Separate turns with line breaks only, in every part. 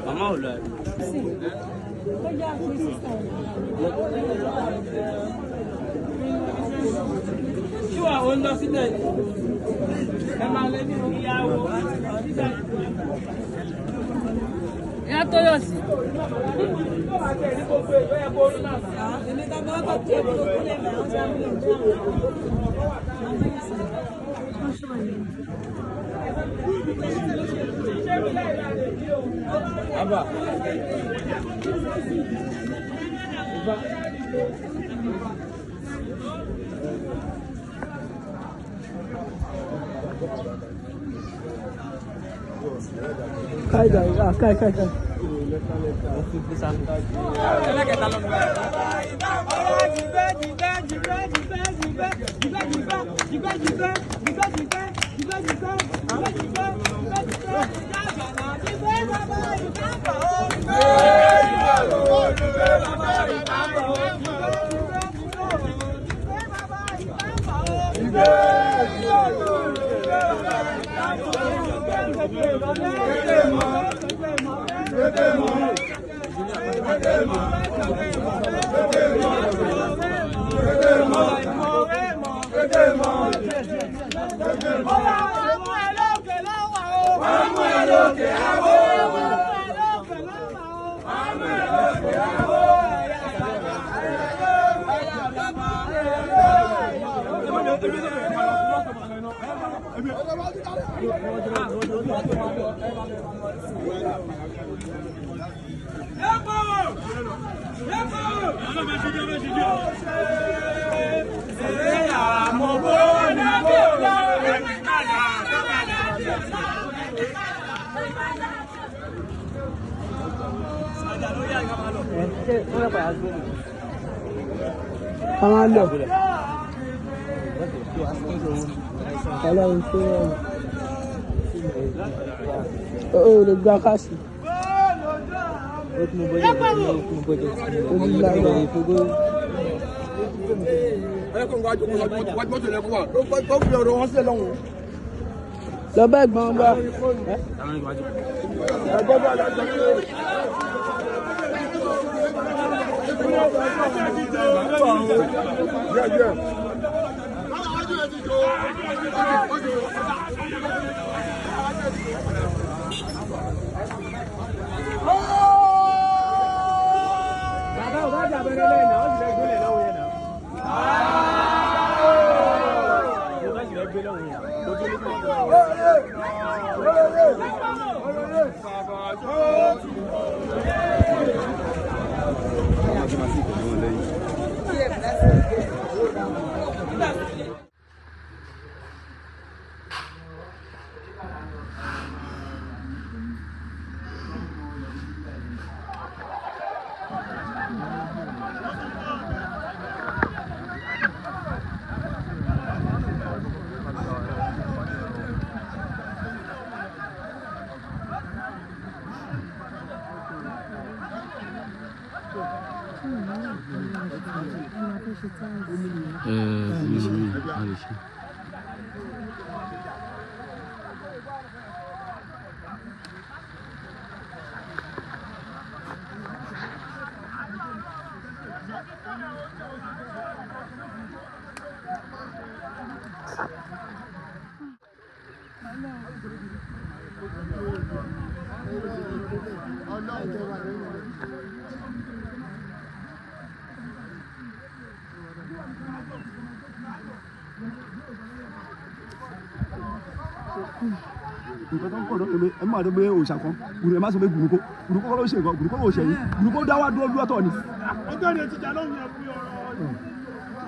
Mama ò lọ. Ṣé wàá ó ń lọ sílẹ̀? Ẹ máa lé ní ìyàwó. Ìyá Tóyọ̀sí. Abba. Kai. Oh, le gars casse. Le bec, bon, bah.
nǹkan tó ń pọ̀ lọ́dọ̀ ẹ máa tó gbé òòṣà kan gbùdù ẹ má sọ pé gbùdùkọ́ gbùdùkọ́ ló ṣe nǹkan gbùdùkọ́ ló ṣe yìí gbùdùkọ́ dá wá dúró lọ́tọ̀ ni.
ọjọ́ ni ìtìjà lọ́hùn yẹn fún ọ̀rọ̀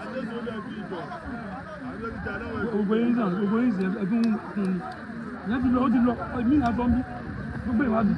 àdéhùn olè fún ìjọ àdéhùn ìtìjà lọ́hùn yẹn.
gbogbo yín sàn gbogbo yín sàn ẹ̀fún ìyẹn ti lọ ó ti lọ mí náà tọ́ bí gbogbo ìwádìí.